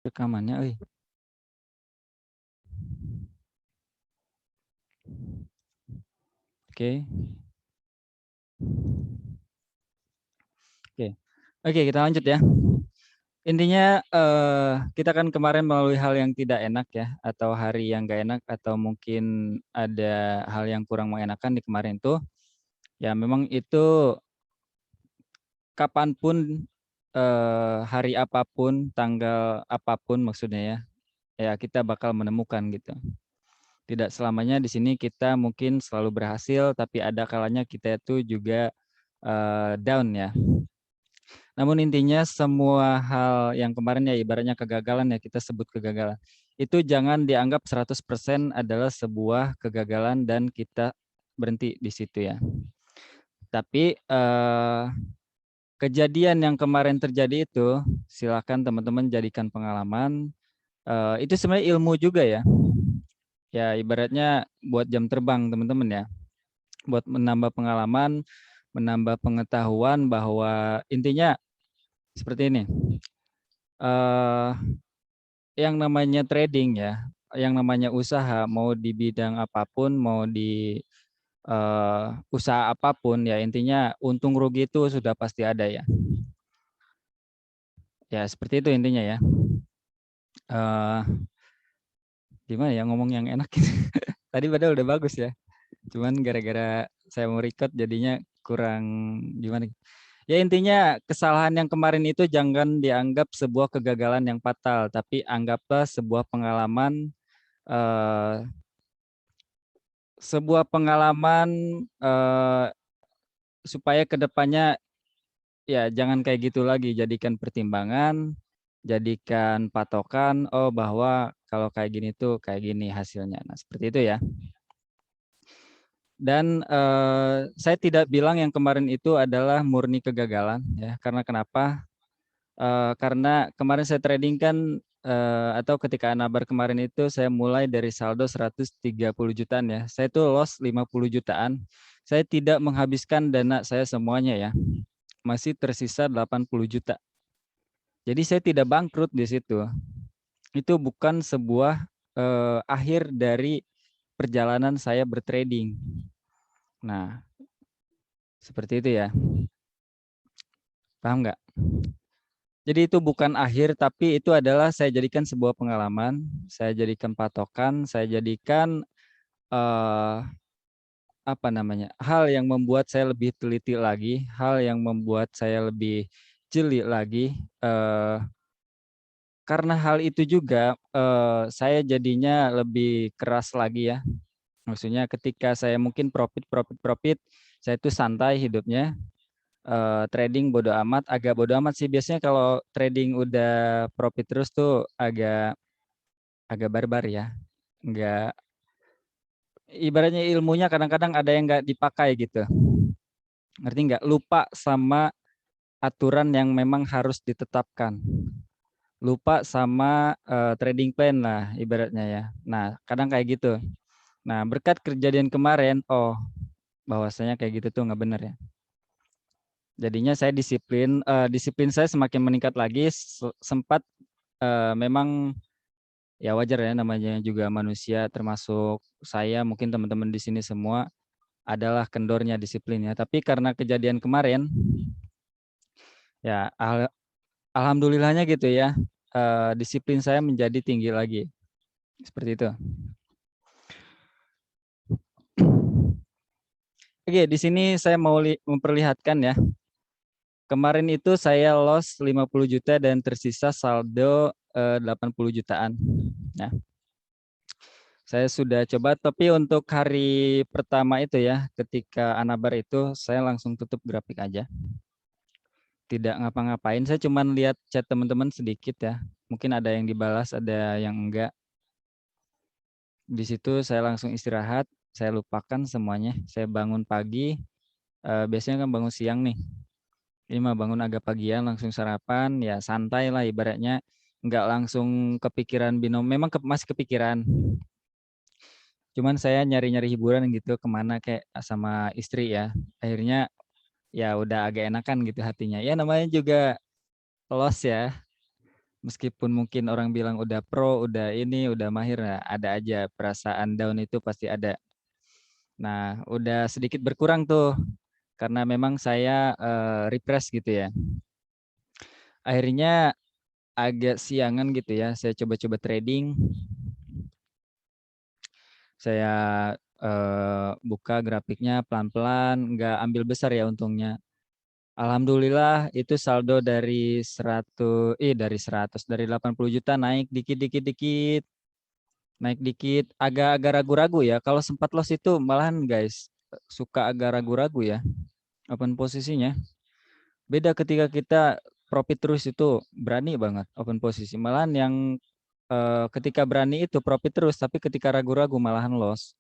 Rekamannya, euy. Oke. Oke. Oke, kita lanjut ya. Intinya kita kan kemarin melalui hal yang tidak enak ya, atau hari yang gak enak, atau mungkin ada hal yang kurang mengenakan di kemarin tuh. Ya memang itu kapanpun, hari apapun, tanggal apapun maksudnya ya, ya kita bakal menemukan gitu. Tidak selamanya di sini kita mungkin selalu berhasil, tapi ada kalanya kita itu juga down ya. Namun intinya semua hal yang kemarin ya ibaratnya kegagalan ya kita sebut kegagalan. Itu jangan dianggap 100% adalah sebuah kegagalan dan kita berhenti di situ ya. Tapi kejadian yang kemarin terjadi itu silakan teman-teman jadikan pengalaman. Itu sebenarnya ilmu juga ya. Ya ibaratnya buat jam terbang teman-teman ya. Buat menambah pengalaman, menambah pengetahuan bahwa intinya seperti ini. eh yang namanya trading ya, yang namanya usaha mau di bidang apapun, mau di usaha apapun ya intinya untung rugi itu sudah pasti ada ya. Ya seperti itu intinya ya. Eh Gimana ya ngomong yang enak gitu. Tadi padahal udah bagus ya. Cuman gara-gara saya mau record jadinya kurang gimana. Ya intinya kesalahan yang kemarin itu jangan dianggap sebuah kegagalan yang fatal, tapi anggaplah sebuah pengalaman eh, eh, supaya kedepannya ya jangan kayak gitu lagi, jadikan pertimbangan, jadikan patokan, oh bahwa kalau kayak gini tuh kayak gini hasilnya. Nah seperti itu ya. Dan saya tidak bilang yang kemarin itu adalah murni kegagalan ya, karena kenapa? Karena kemarin saya trading kan atau ketika Anabar kemarin itu saya mulai dari saldo 130 jutaan ya. Saya tuh loss 50 jutaan. Saya tidak menghabiskan dana saya semuanya ya. Masih tersisa 80 juta. Jadi saya tidak bangkrut di situ. Itu bukan sebuah akhir dari perjalanan saya bertrading. Nah, seperti itu ya. Paham nggak? Jadi itu bukan akhir, tapi itu adalah saya jadikan sebuah pengalaman, saya jadikan patokan, saya jadikan eh, apa namanya, hal yang membuat saya lebih teliti lagi, hal yang membuat saya lebih jeli lagi. Eh, karena hal itu juga saya jadinya lebih keras lagi ya. Maksudnya ketika saya mungkin profit, saya itu santai hidupnya. Trading bodo amat, agak bodo amat sih biasanya kalau trading udah profit terus tuh agak agak barbar ya. Enggak, ibaratnya ilmunya kadang-kadang ada yang nggak dipakai gitu. Ngerti nggak? Lupa sama aturan yang memang harus ditetapkan. Lupa sama trading plan lah ibaratnya ya. Nah, kadang kayak gitu. Nah, berkat kejadian kemarin, oh bahwasanya kayak gitu tuh nggak bener ya. Jadinya saya disiplin saya semakin meningkat lagi. Sempat memang ya wajar ya namanya juga manusia termasuk saya mungkin teman-teman di sini semua adalah kendornya disiplinnya. Tapi karena kejadian kemarin ya alhamdulillahnya gitu ya disiplin saya menjadi tinggi lagi seperti itu. Oke, di sini saya mau memperlihatkan ya. Kemarin itu saya loss 50 juta dan tersisa saldo 80 jutaan. Nah, saya sudah coba tapi untuk hari pertama itu ya, ketika Anabar itu saya langsung tutup grafik aja. Tidak ngapa-ngapain, saya cuma lihat chat teman-teman sedikit ya. Mungkin ada yang dibalas, ada yang enggak. Di situ saya langsung istirahat, saya lupakan semuanya. Saya bangun pagi, biasanya kan bangun siang nih. Ini mah bangun agak pagian, langsung sarapan, ya santai lah ibaratnya. Enggak langsung kepikiran binom, memang masih kepikiran. Cuman saya nyari-nyari hiburan gitu kemana kayak sama istri ya. Akhirnya ya udah agak enakan gitu hatinya. Ya namanya juga loss ya. Meskipun mungkin orang bilang udah pro, udah ini, udah mahir, nah ada aja perasaan down itu pasti ada. Nah, udah sedikit berkurang tuh karena memang saya refresh gitu ya. Akhirnya agak siangan gitu ya, saya coba-coba trading. Saya buka grafiknya pelan-pelan, nggak ambil besar ya untungnya. Alhamdulillah itu saldo dari 100, dari 80 juta naik dikit-dikit dikit, naik dikit, agak-agak ragu-ragu ya. Kalau sempat loss itu malahan guys suka agak ragu-ragu ya open posisinya. Beda ketika kita profit terus itu berani banget open posisi. Malahan yang ketika berani itu profit terus, tapi ketika ragu-ragu malahan loss.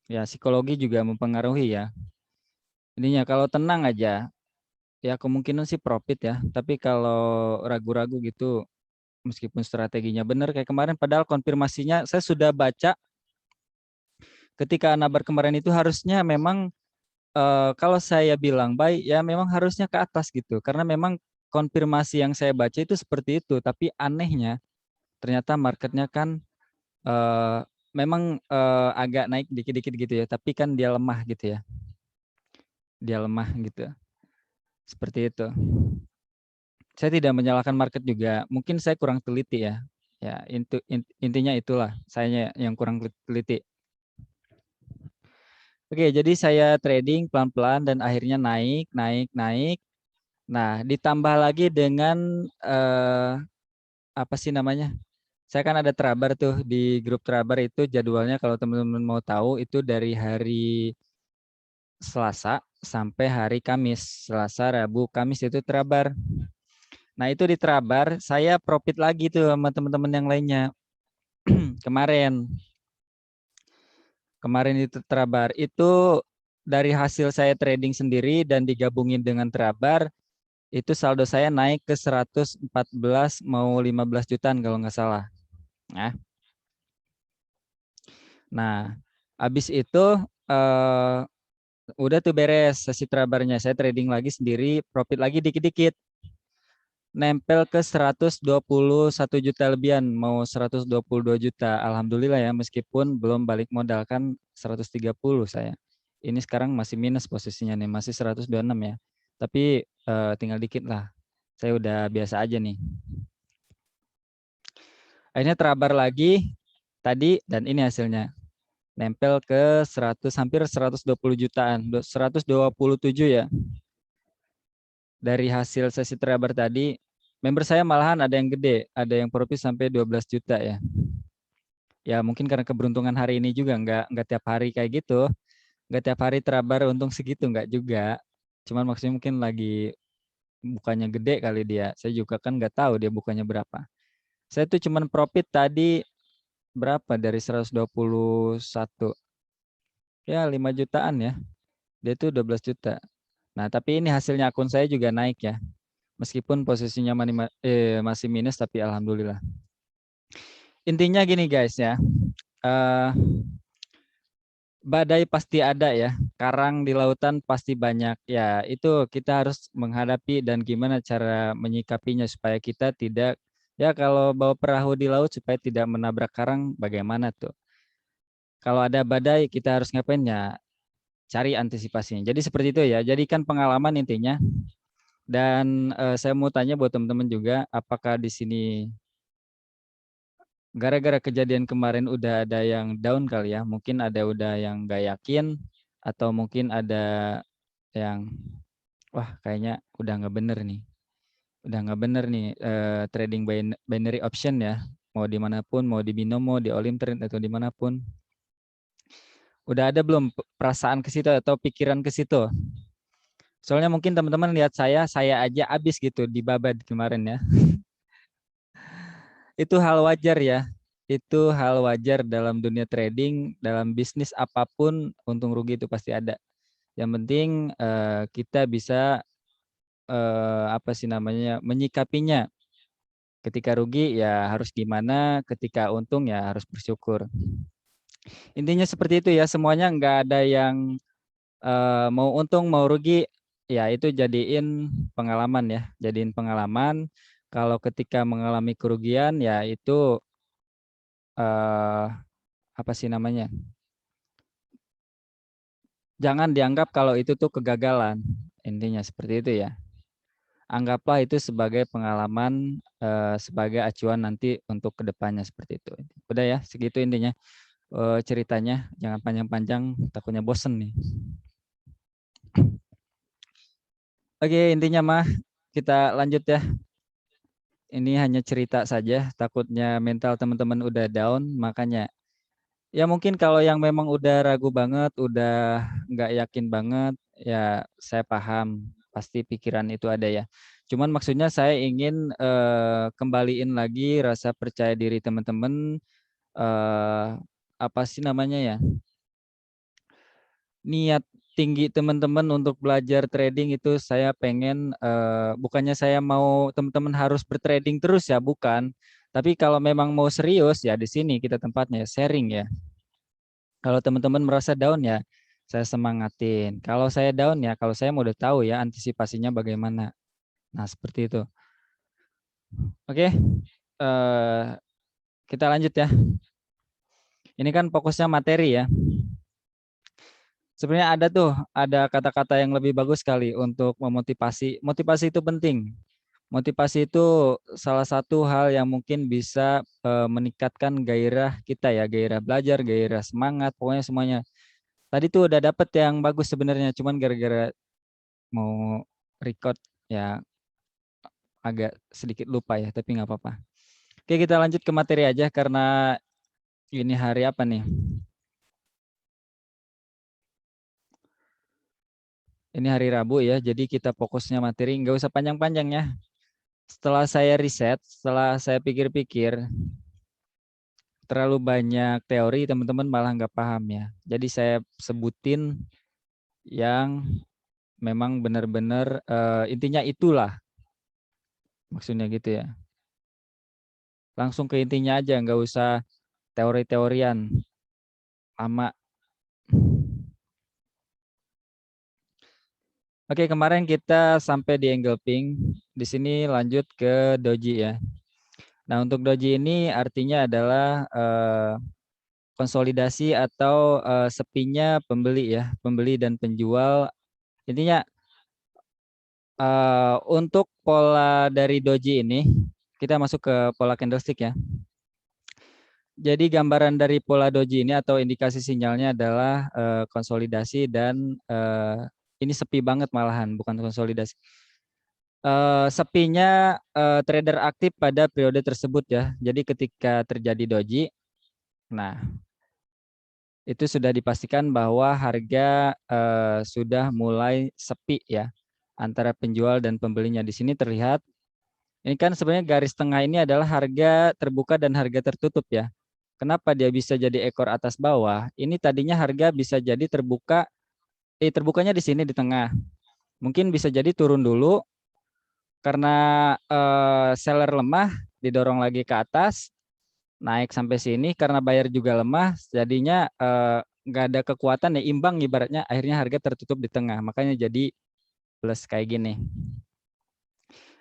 Ya psikologi juga mempengaruhi ya. Ininya kalau tenang aja, ya kemungkinan sih profit ya. Tapi kalau ragu-ragu gitu, meskipun strateginya benar kayak kemarin, padahal konfirmasinya saya sudah baca ketika nabar kemarin itu harusnya memang kalau saya bilang buy ya memang harusnya ke atas gitu. Karena memang konfirmasi yang saya baca itu seperti itu. Tapi anehnya ternyata marketnya kan eh, memang agak naik dikit-dikit gitu ya. Tapi kan dia lemah gitu ya. Dia lemah gitu. Seperti itu. Saya tidak menyalahkan market juga. Mungkin saya kurang teliti ya. Ya, intinya itulah saya yang kurang teliti. Oke, jadi saya trading pelan-pelan dan akhirnya naik, naik, naik. Nah, ditambah lagi dengan apa sih namanya? Saya kan ada Trabar tuh di grup Trabar itu jadwalnya kalau teman-teman mau tahu itu dari hari Selasa sampai hari Kamis. Selasa, Rabu, Kamis itu Trabar. Nah, itu di Trabar saya profit lagi tuh sama teman-teman yang lainnya. Kemarin itu Trabar itu dari hasil saya trading sendiri dan digabungin dengan Trabar itu saldo saya naik ke 114 mau 15 jutaan kalau nggak salah. Nah, habis itu eh, udah tuh beres sesi Trabarnya. Saya trading lagi sendiri, profit lagi dikit-dikit. Nempel ke 121 juta lebihan, mau 122 juta. Alhamdulillah ya, meskipun belum balik modal kan 130 saya. Ini sekarang masih minus posisinya nih, masih 126 ya. Tapi tinggal dikit lah. Saya udah biasa aja nih. Akhirnya Trabar lagi tadi dan ini hasilnya. Nempel ke 100 hampir 120 jutaan, 127 ya. Dari hasil sesi Trabar tadi, member saya malahan ada yang gede, ada yang profit sampai 12 juta ya. Ya mungkin karena keberuntungan hari ini juga nggak tiap hari kayak gitu, nggak tiap hari Trabar untung segitu nggak juga. Cuman maksudnya mungkin lagi bukannya gede kali dia. Saya juga kan nggak tahu dia bukannya berapa. Saya tuh cuman profit tadi berapa dari 121 ya 5 jutaan ya. Dia tuh 12 juta. Nah, tapi ini hasilnya akun saya juga naik ya. Meskipun posisinya masih minus tapi alhamdulillah. Intinya gini guys ya. eh, Badai pasti ada ya. Karang di lautan pasti banyak. Ya, itu kita harus menghadapi dan gimana cara menyikapinya supaya kita tidak ya kalau bawa perahu di laut supaya tidak menabrak karang bagaimana tuh. Kalau ada badai kita harus ngapain ya? Cari antisipasinya. Jadi seperti itu ya. Jadikan pengalaman intinya. Dan saya mau tanya buat teman-teman juga, apakah di sini gara-gara kejadian kemarin udah ada yang down kali ya? Mungkin ada udah yang nggak yakin, atau mungkin ada yang, wah kayaknya udah nggak bener nih, trading binary option ya, mau dimanapun, mau di binomo, di Olimtrade atau dimanapun. Udah ada belum perasaan ke situ atau pikiran ke situ? Soalnya mungkin teman-teman lihat saya aja abis gitu di babad kemarin ya. Itu hal wajar ya. Itu hal wajar dalam dunia trading, dalam bisnis apapun, untung rugi itu pasti ada. Yang penting kita bisa apa sih namanya menyikapinya. Ketika rugi ya harus gimana, ketika untung ya harus bersyukur. Intinya seperti itu ya, semuanya nggak ada yang mau untung mau rugi, ya itu jadiin pengalaman ya, jadiin pengalaman. Kalau ketika mengalami kerugian ya itu apa sih namanya? Jangan dianggap kalau itu tuh kegagalan. Intinya seperti itu ya. Anggaplah itu sebagai pengalaman, sebagai acuan nanti untuk kedepannya seperti itu. Udah ya, segitu intinya ceritanya. Jangan panjang-panjang, takutnya bosen nih. Oke, intinya mah kita lanjut ya. Ini hanya cerita saja, takutnya mental teman-teman udah down, makanya ya mungkin kalau yang memang udah ragu banget, udah nggak yakin banget, ya saya paham, pasti pikiran itu ada ya. Cuman maksudnya saya ingin kembaliin lagi rasa percaya diri teman-teman, apa sih namanya ya, niat tinggi teman-teman untuk belajar trading itu saya pengen, bukannya saya mau teman-teman harus bertrading terus ya, bukan. Tapi kalau memang mau serius ya di sini kita tempatnya sharing ya. Kalau teman-teman merasa down ya saya semangatin. Kalau saya down ya, kalau saya mau udah tahu ya antisipasinya bagaimana. Nah, seperti itu. Oke, kita lanjut ya. Ini kan fokusnya materi ya. Sebenarnya ada kata-kata yang lebih bagus sekali untuk memotivasi. Motivasi itu penting. Motivasi itu salah satu hal yang mungkin bisa meningkatkan gairah kita ya, gairah belajar, gairah semangat, pokoknya semuanya. Tadi tuh udah dapet yang bagus sebenarnya, cuman gara-gara mau record ya agak sedikit lupa ya, tapi nggak apa-apa. Oke, kita lanjut ke materi aja karena ini hari apa nih? Ini hari Rabu ya, jadi kita fokusnya materi, nggak usah panjang-panjang ya. Setelah saya riset, setelah saya pikir-pikir, terlalu banyak teori, teman-teman malah nggak paham ya. Jadi saya sebutin yang memang benar-benar intinya itulah, maksudnya gitu ya. Langsung ke intinya aja, nggak usah teori-teorian lama. Oke, kemarin kita sampai di engulfing. Di sini lanjut ke doji ya. Nah, untuk doji ini artinya adalah konsolidasi atau sepinya pembeli ya, pembeli dan penjual. Intinya untuk pola dari doji ini, kita masuk ke pola candlestick ya. Jadi gambaran dari pola doji ini atau indikasi sinyalnya adalah konsolidasi dan ini sepi banget malahan, bukan konsolidasi. Sepinya trader aktif pada periode tersebut ya. Jadi ketika terjadi doji, nah itu sudah dipastikan bahwa harga sudah mulai sepi ya antara penjual dan pembelinya. Di sini terlihat ini kan sebenarnya garis tengah ini adalah harga terbuka dan harga tertutup ya. Kenapa dia bisa jadi ekor atas bawah? Ini tadinya harga bisa jadi terbuka, terbukanya di sini di tengah. Mungkin bisa jadi turun dulu karena seller lemah, didorong lagi ke atas, naik sampai sini karena buyer juga lemah, jadinya nggak ada kekuatan ya, imbang ibaratnya, akhirnya harga tertutup di tengah, makanya jadi plus kayak gini.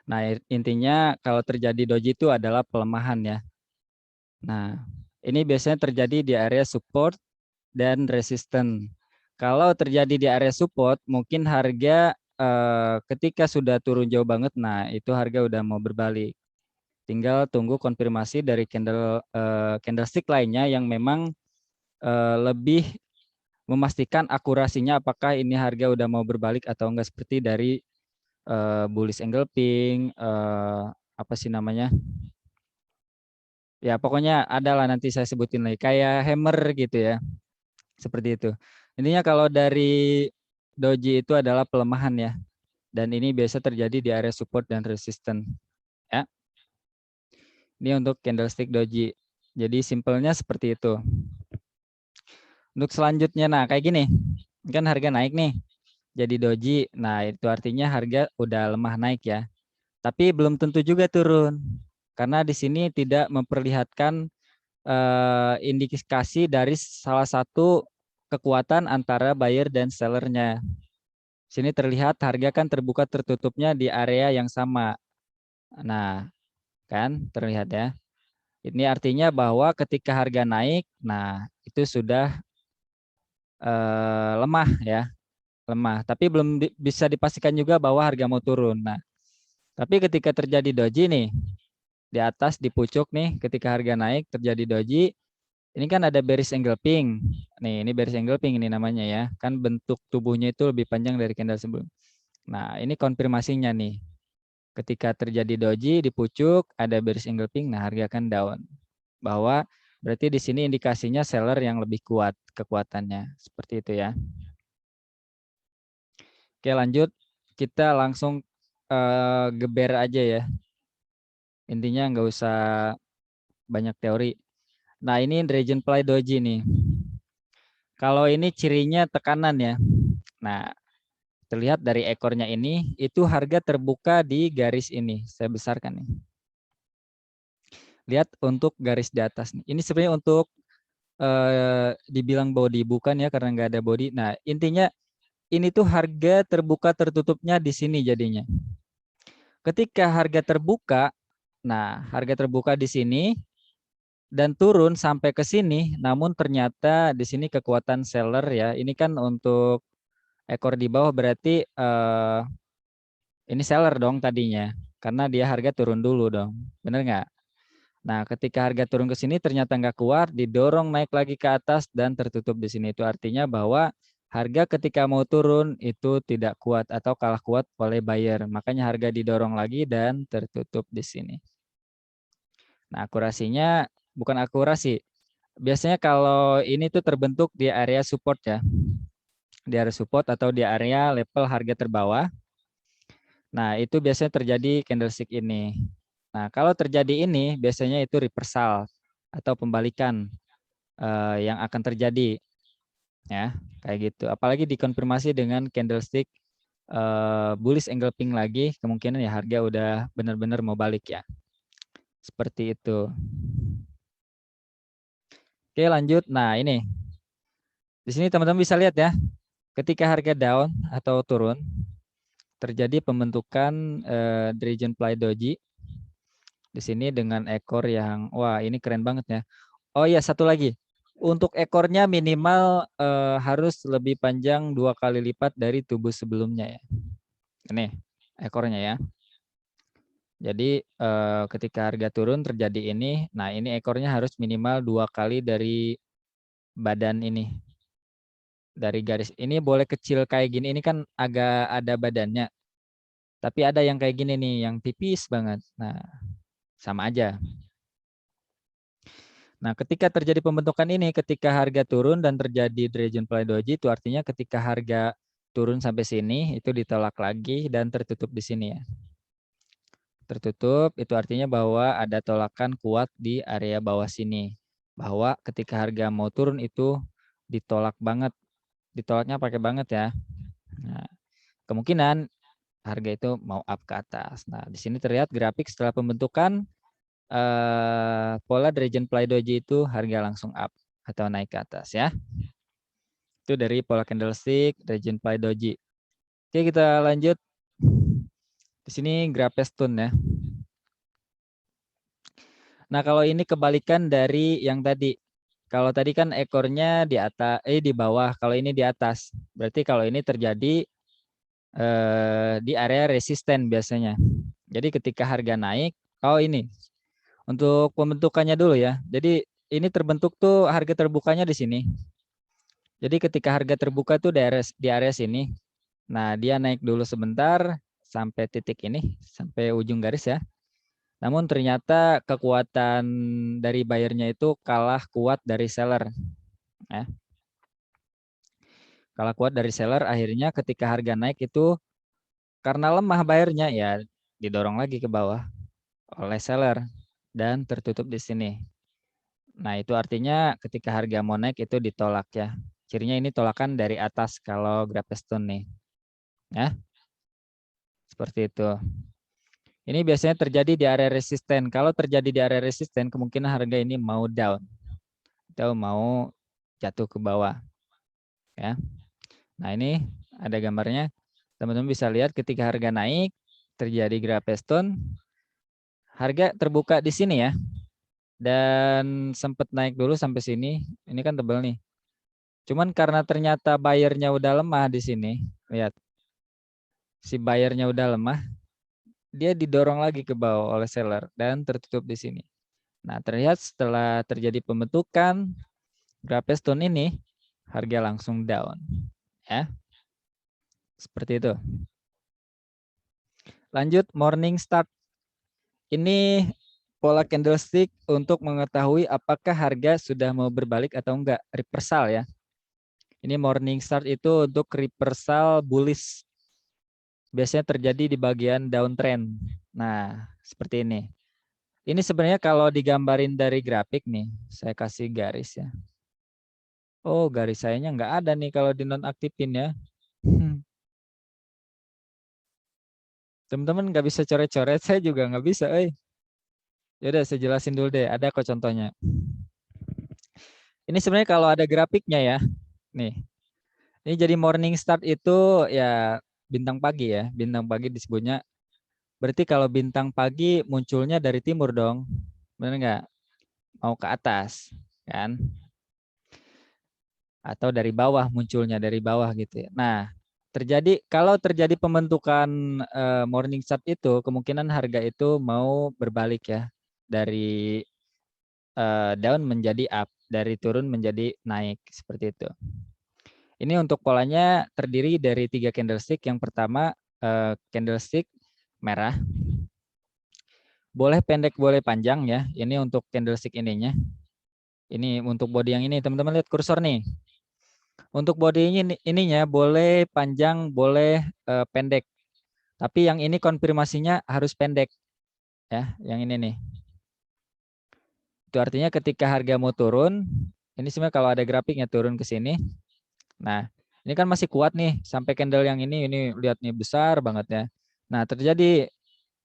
Nah, intinya kalau terjadi doji itu adalah pelemahan ya. Nah, ini biasanya terjadi di area support dan resisten. Kalau terjadi di area support, mungkin harga ketika sudah turun jauh banget, nah itu harga udah mau berbalik. Tinggal tunggu konfirmasi dari candlestick lainnya yang memang lebih memastikan akurasinya apakah ini harga udah mau berbalik atau enggak, seperti dari bullish engulfing, apa sih namanya? Ya pokoknya adalah nanti saya sebutin lagi kayak hammer gitu ya. Seperti itu. Intinya kalau dari doji itu adalah pelemahan ya. Dan ini biasa terjadi di area support dan resistance ya. Ini untuk candlestick doji. Jadi simpelnya seperti itu. Untuk selanjutnya, nah kayak gini, kan harga naik nih, jadi doji. Nah itu artinya harga udah lemah naik ya. Tapi belum tentu juga turun, karena di sini tidak memperlihatkan indikasi dari salah satu kekuatan antara buyer dan sellernya. Sini terlihat harga kan terbuka tertutupnya di area yang sama. Nah Kan terlihat ya. Ini artinya bahwa ketika harga naik, nah itu sudah lemah ya, lemah. Tapi belum bisa dipastikan juga bahwa harga mau turun. Nah, tapi ketika terjadi doji nih, di atas di pucuk nih, ketika harga naik terjadi doji, ini kan ada bearish engulfing. Nih, ini bearish engulfing ini namanya ya. Kan bentuk tubuhnya itu lebih panjang dari candle sebelum. Nah, ini konfirmasinya nih. Ketika terjadi doji di pucuk, ada bearish engulfing, nah harga akan down. Bahwa berarti di sini indikasinya seller yang lebih kuat kekuatannya. Seperti itu ya. Oke, lanjut. Kita langsung geber aja ya. Intinya nggak usah banyak teori. Nah, ini Dragonfly Doji nih. Kalau ini cirinya tekanan ya. Nah, terlihat dari ekornya ini, itu harga terbuka di garis ini. Saya besarkan nih. Lihat untuk garis di atas nih. Ini sebenarnya untuk dibilang body, bukan ya karena nggak ada body. Nah, intinya ini tuh harga terbuka tertutupnya di sini jadinya. Ketika harga terbuka, nah harga terbuka di sini dan turun sampai ke sini, namun ternyata di sini kekuatan seller ya. Ini kan untuk ekor di bawah berarti ini seller dong tadinya, karena dia harga turun dulu dong, bener nggak? Nah, ketika harga turun ke sini ternyata nggak kuat, didorong naik lagi ke atas dan tertutup di sini. Itu artinya bahwa harga ketika mau turun itu tidak kuat atau kalah kuat oleh buyer. Makanya harga didorong lagi dan tertutup di sini. Nah, akurasinya bukan akurasi. Biasanya kalau ini tuh terbentuk di area support ya. Di area support atau di area level harga terbawah. Nah, itu biasanya terjadi candlestick ini. Nah, kalau terjadi ini biasanya itu reversal atau pembalikan yang akan terjadi ya, kayak gitu. Apalagi dikonfirmasi dengan candlestick bullish engulfing lagi, kemungkinan ya harga udah benar-benar mau balik ya. Seperti itu. Oke, lanjut. Nah, ini. Di sini teman-teman bisa lihat ya, ketika harga down atau turun, terjadi pembentukan Dragonfly Doji di sini dengan ekor yang wah ini keren banget ya. Oh iya satu lagi. Untuk ekornya minimal harus lebih panjang 2 kali lipat dari tubuh sebelumnya ya. Ini ekornya ya. Jadi ketika harga turun terjadi ini, nah ini ekornya harus minimal 2 kali dari badan ini. Dari garis ini boleh kecil kayak gini, ini kan agak ada badannya. Tapi ada yang kayak gini nih, yang tipis banget. Nah, sama aja. Nah, ketika terjadi pembentukan ini, ketika harga turun dan terjadi Dragonfly Doji, itu artinya ketika harga turun sampai sini, itu ditolak lagi dan tertutup di sini ya. Tertutup, itu artinya bahwa ada tolakan kuat di area bawah sini. Bahwa ketika harga mau turun itu ditolak banget. Ditolaknya pakai banget ya. Nah, kemungkinan harga itu mau up ke atas. Nah, di sini terlihat grafik setelah pembentukan pola Dragonfly Doji itu harga langsung up atau naik ke atas ya. Itu dari pola candlestick Dragonfly Doji. Oke, kita lanjut. Di sini Grapestone ya. Nah, kalau ini kebalikan dari yang tadi. Kalau tadi kan ekornya di atas di bawah, kalau ini di atas. Berarti kalau ini terjadi di area resisten biasanya. Jadi ketika harga naik, oh ini untuk pembentukannya dulu ya. Jadi ini terbentuk tuh harga terbukanya di sini. Jadi ketika harga terbuka tuh di area sini. Nah, dia naik dulu sebentar sampai titik ini, sampai ujung garis ya. Namun ternyata kekuatan dari buyernya itu kalah kuat dari seller. Ya. Kalah kuat dari seller, akhirnya ketika harga naik itu karena lemah buyernya ya didorong lagi ke bawah oleh seller dan tertutup di sini. Nah, itu artinya ketika harga mau naik itu ditolak ya. Cirinya ini tolakan dari atas kalau Grapestone nih. Ya, seperti itu. Ini biasanya terjadi di area resisten. Kalau terjadi di area resisten, kemungkinan harga ini mau down atau mau jatuh ke bawah. Ya. Nah, ini ada gambarnya. Teman-teman bisa lihat ketika harga naik, terjadi Grapestone, Harga terbuka di sini ya. Dan sempat naik dulu sampai sini. Ini kan tebal nih. Cuman karena ternyata buyernya udah lemah di sini. Lihat. Si buyernya udah lemah, dia didorong lagi ke bawah oleh seller dan tertutup di sini. Nah, terlihat setelah terjadi pembentukan Grapestone ini, harga langsung down. Ya. Seperti itu. Lanjut morning start. Ini pola candlestick untuk mengetahui apakah harga sudah mau berbalik atau enggak, reversal ya. Ini morning start itu untuk reversal bullish. Biasanya terjadi di bagian downtrend. Nah, seperti ini. Ini sebenarnya kalau digambarin dari grafik nih, saya kasih garis ya. Oh, garis sayanya nggak ada nih kalau dinonaktifin ya. Teman-teman nggak bisa coret-coret, saya juga nggak bisa. Yaudah, saya jelasin dulu deh. Ada kok contohnya. Ini sebenarnya kalau ada grafiknya ya. Nih, ini jadi morning start itu ya bintang pagi ya. Bintang pagi disebutnya. Berarti kalau bintang pagi munculnya dari timur dong. Benar nggak? Mau ke atas, kan? Atau dari bawah munculnya dari bawah gitu ya. Nah, kalau terjadi pembentukan morning chart itu kemungkinan harga itu mau berbalik ya dari down menjadi up, dari turun menjadi naik seperti itu. Ini untuk polanya terdiri dari 3 candlestick. Yang pertama candlestick merah. Boleh pendek, boleh panjang ya. Ini untuk candlestick ininya. Ini untuk body yang ini, teman-teman lihat kursor nih. Untuk body ininya boleh panjang, boleh pendek. Tapi yang ini konfirmasinya harus pendek ya, yang ini nih. Itu artinya ketika harga mau turun, ini sebenarnya kalau ada grafiknya turun ke sini. Nah, ini kan masih kuat nih sampai candle yang ini lihat nih besar banget ya. Nah, terjadi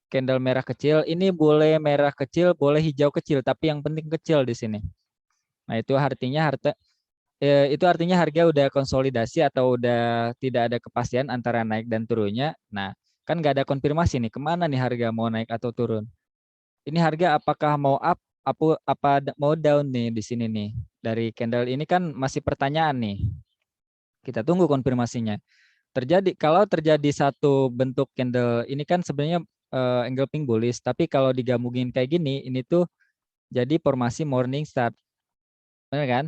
candle merah kecil, ini boleh merah kecil, boleh hijau kecil, tapi yang penting kecil di sini. Nah, itu artinya harga udah konsolidasi atau udah tidak ada kepastian antara naik dan turunnya. Nah, kan nggak ada konfirmasi nih kemana nih harga mau naik atau turun. Ini harga apakah mau up, apa mau down nih di sini nih. Dari candle ini kan masih pertanyaan nih. Kita tunggu konfirmasinya. Kalau terjadi satu bentuk candle ini kan sebenarnya engulfing bullish, tapi kalau digabungin kayak gini, ini tuh jadi formasi morning start. Benar kan?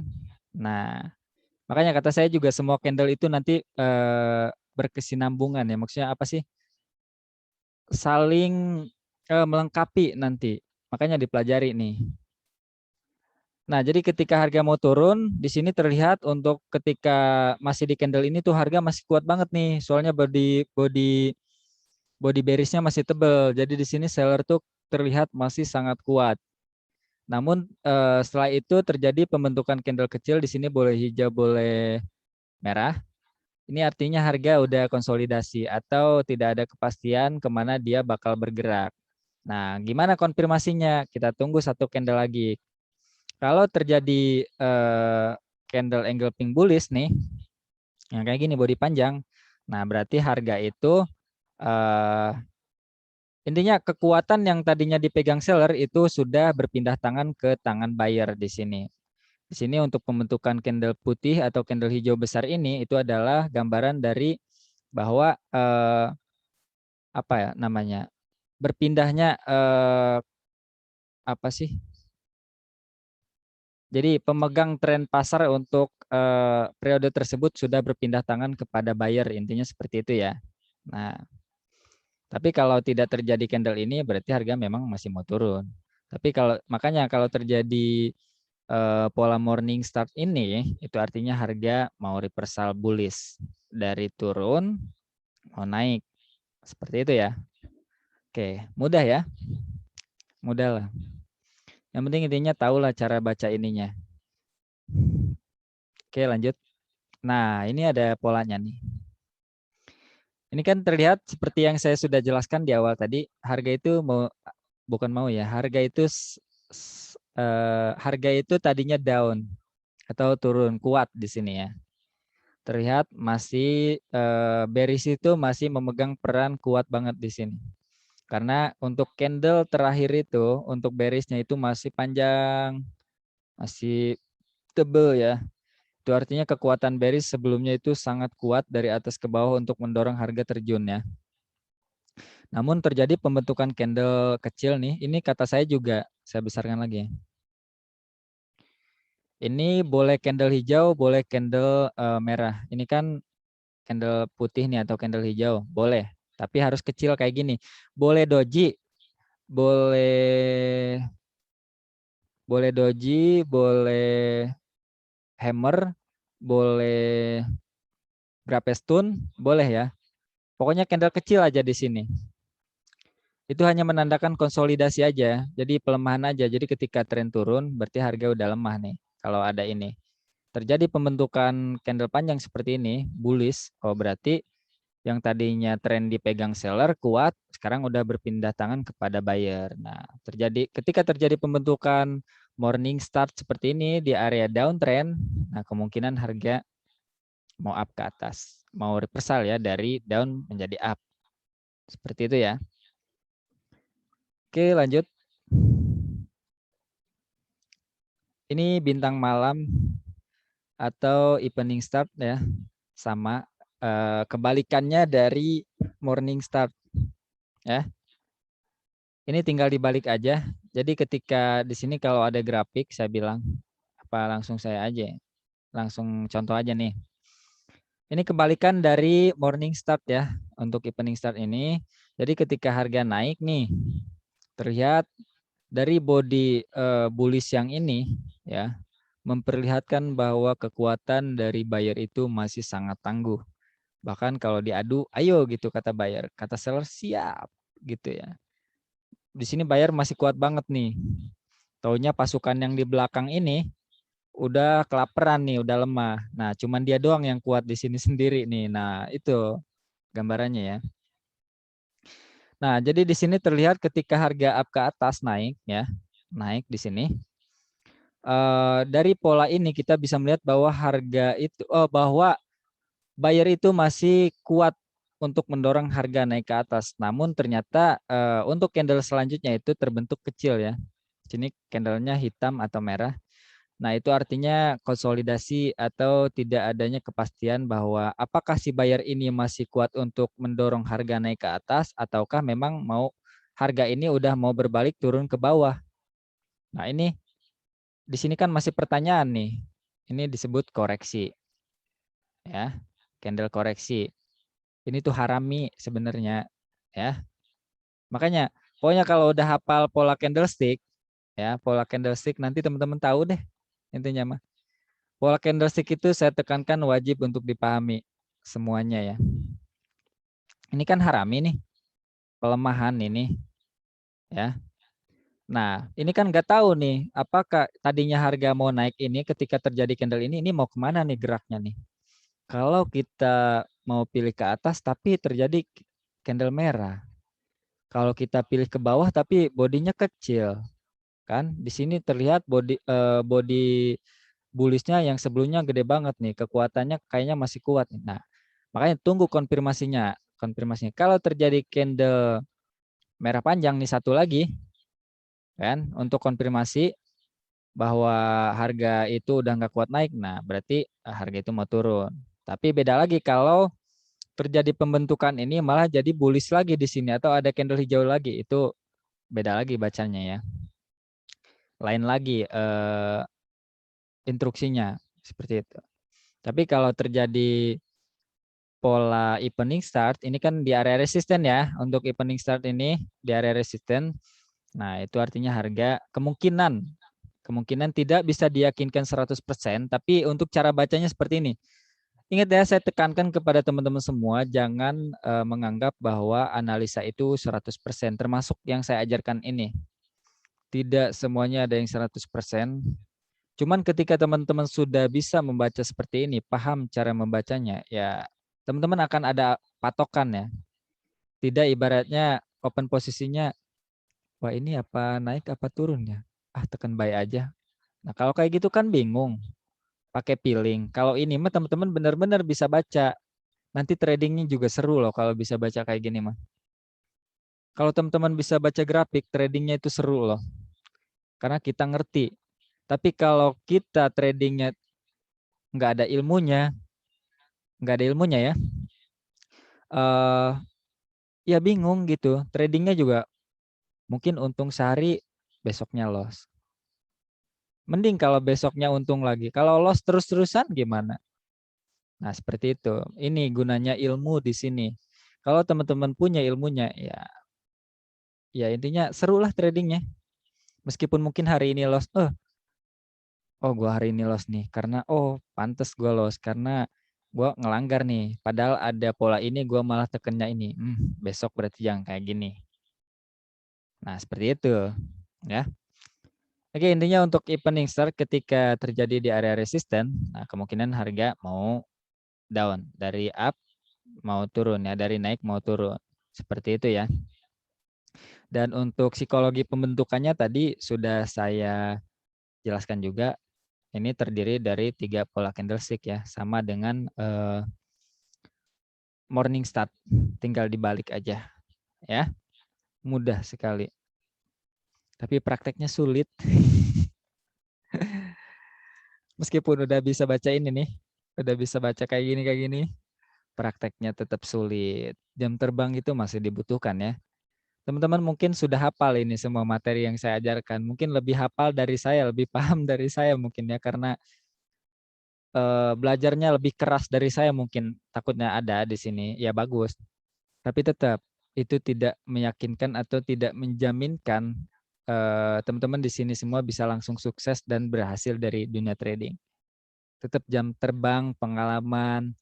Nah, makanya kata saya juga semua candle itu nanti berkesinambungan ya. Maksudnya apa sih? Saling melengkapi nanti. Makanya dipelajari nih. Nah, jadi ketika harga mau turun, di sini terlihat untuk ketika masih di candle ini tuh harga masih kuat banget nih. Soalnya body body body bearishnya masih tebal. Jadi di sini seller tuh terlihat masih sangat kuat. Namun setelah itu terjadi pembentukan candle kecil di sini boleh hijau, boleh merah. Ini artinya harga udah konsolidasi atau tidak ada kepastian kemana dia bakal bergerak. Nah, gimana konfirmasinya? Kita tunggu satu candle lagi. Kalau terjadi candle engulfing bullish nih, yang kayak gini body panjang, nah berarti harga itu eh, intinya kekuatan yang tadinya dipegang seller itu sudah berpindah tangan ke tangan buyer di sini. Di sini untuk pembentukan candle putih atau candle hijau besar ini itu adalah gambaran dari bahwa apa ya namanya berpindahnya apa sih? Jadi pemegang tren pasar untuk periode tersebut sudah berpindah tangan kepada buyer, intinya seperti itu ya. Nah, tapi kalau tidak terjadi candle ini berarti harga memang masih mau turun. Tapi makanya kalau terjadi pola morning start ini itu artinya harga mau reversal bullish dari turun mau naik. Seperti itu ya. Oke, mudah ya. Mudah lah. Yang penting intinya tahulah cara baca ininya. Oke, lanjut. Nah, ini ada polanya nih. Ini kan terlihat seperti yang saya sudah jelaskan di awal tadi, harga itu bukan mau ya, harga itu tadinya down atau turun kuat di sini ya. Terlihat masih bearish itu masih memegang peran kuat banget di sini. Karena untuk candle terakhir itu, untuk bearish-nya itu masih panjang, masih tebel ya. Itu artinya kekuatan bearish sebelumnya itu sangat kuat dari atas ke bawah untuk mendorong harga terjun ya. Namun terjadi pembentukan candle kecil nih, ini kata saya juga, saya besarkan lagi ya. Ini boleh candle hijau, boleh candle merah. Ini kan candle putih nih atau candle hijau, boleh. Tapi harus kecil kayak gini. Boleh doji, boleh doji, boleh hammer, boleh grapestone, boleh ya. Pokoknya candle kecil aja di sini. Itu hanya menandakan konsolidasi aja. Jadi pelemahan aja. Jadi ketika tren turun berarti harga udah lemah nih. Kalau ada ini. Terjadi pembentukan candle panjang seperti ini, bullish. Oh berarti yang tadinya tren dipegang seller kuat, sekarang udah berpindah tangan kepada buyer. Nah, ketika terjadi pembentukan morning start seperti ini di area downtrend, nah kemungkinan harga mau up ke atas, mau reversal ya dari down menjadi up. Seperti itu ya. Oke, lanjut. Ini bintang malam atau evening start ya. Sama kebalikannya dari morning start ya. Ini tinggal dibalik aja. Jadi ketika di sini kalau ada grafik saya bilang apa langsung saya aja. Langsung contoh aja nih. Ini kebalikan dari morning start ya untuk evening start ini. Jadi ketika harga naik nih terlihat dari body bullish yang ini ya memperlihatkan bahwa kekuatan dari buyer itu masih sangat tangguh. Bahkan kalau diadu, ayo gitu kata buyer, kata seller siap gitu ya. Di sini buyer masih kuat banget nih. Taunya pasukan yang di belakang ini udah kelaparan nih, udah lemah. Nah, cuman dia doang yang kuat di sini sendiri nih. Nah, itu gambarannya ya. Nah, jadi di sini terlihat ketika harga up ke atas naik ya, naik di sini. Dari pola ini kita bisa melihat bahwa harga itu bahwa buyer itu masih kuat untuk mendorong harga naik ke atas. Namun ternyata untuk candle selanjutnya itu terbentuk kecil ya. Sini candlenya hitam atau merah. Nah, itu artinya konsolidasi atau tidak adanya kepastian bahwa apakah si buyer ini masih kuat untuk mendorong harga naik ke atas ataukah memang mau harga ini udah mau berbalik turun ke bawah. Nah, ini di sini kan masih pertanyaan nih. Ini disebut koreksi. Ya, candle koreksi. Ini tuh harami sebenarnya ya. Makanya pokoknya kalau udah hafal pola candlestick ya, pola candlestick nanti teman-teman tahu deh intinya mah. Pola candlestick itu saya tekankan wajib untuk dipahami semuanya ya. Ini kan harami nih, pelemahan ini ya. Nah, ini kan nggak tahu nih, apakah tadinya harga mau naik ini ketika terjadi candle ini mau kemana nih geraknya nih. Kalau kita mau pilih ke atas tapi terjadi candle merah. Kalau kita pilih ke bawah tapi bodinya kecil, kan? Di sini terlihat body bullishnya yang sebelumnya gede banget nih, kekuatannya kayaknya masih kuat. Nah, makanya tunggu konfirmasinya. Konfirmasinya. Kalau terjadi candle merah panjang nih satu lagi, kan? Untuk konfirmasi bahwa harga itu udah nggak kuat naik, nah berarti harga itu mau turun. Tapi beda lagi kalau terjadi pembentukan ini malah jadi bullish lagi di sini atau ada candle hijau lagi, itu beda lagi bacanya ya. Lain lagi instruksinya seperti itu. Tapi kalau terjadi pola evening start ini kan di area resisten ya. Untuk evening start ini di area resisten. Nah, itu artinya harga kemungkinan tidak bisa diyakinkan 100%, tapi untuk cara bacanya seperti ini. Ingat ya, saya tekankan kepada teman-teman semua jangan menganggap bahwa analisa itu 100%, termasuk yang saya ajarkan ini. Tidak semuanya ada yang 100%. Cuman ketika teman-teman sudah bisa membaca seperti ini, paham cara membacanya, ya teman-teman akan ada patokan ya. Tidak ibaratnya open posisinya, wah ini apa naik apa turun ya? Ah tekan buy aja. Nah kalau kayak gitu kan bingung, pakai feeling. Kalau ini mah teman-teman benar-benar bisa baca. Nanti tradingnya juga seru loh kalau bisa baca kayak gini mah. Kalau teman-teman bisa baca grafik, tradingnya itu seru loh. Karena kita ngerti. Tapi kalau kita tradingnya nggak ada ilmunya ya, ya bingung gitu. Tradingnya juga mungkin untung sehari, besoknya loss. Mending kalau besoknya untung lagi. Kalau loss terus-terusan gimana? Nah, seperti itu. Ini gunanya ilmu di sini. Kalau teman-teman punya ilmunya, ya intinya serulah tradingnya. Meskipun mungkin hari ini loss, oh gue hari ini loss nih. Karena, pantes gue loss. Karena gue ngelanggar nih. Padahal ada pola ini, gue malah tekennya ini. Besok berarti yang kayak gini. Nah, seperti itu. Ya. Oke, intinya untuk evening start ketika terjadi di area resisten, nah kemungkinan harga mau down, dari up mau turun ya, dari naik mau turun. Seperti itu ya. Dan untuk psikologi pembentukannya tadi sudah saya jelaskan juga. Ini terdiri dari 3 pola candlestick ya, sama dengan morning start. Tinggal dibalik aja ya. Mudah sekali. Tapi prakteknya sulit. Meskipun udah bisa baca ini nih, udah bisa baca kayak gini, prakteknya tetap sulit. Jam terbang itu masih dibutuhkan ya. Teman-teman mungkin sudah hafal ini semua materi yang saya ajarkan. Mungkin lebih hafal dari saya, lebih paham dari saya mungkin ya, karena belajarnya lebih keras dari saya mungkin. Takutnya ada di sini, ya bagus. Tapi tetap itu tidak meyakinkan atau tidak menjaminkan teman-teman di sini semua bisa langsung sukses dan berhasil dari dunia trading. Tetap jam terbang, pengalaman,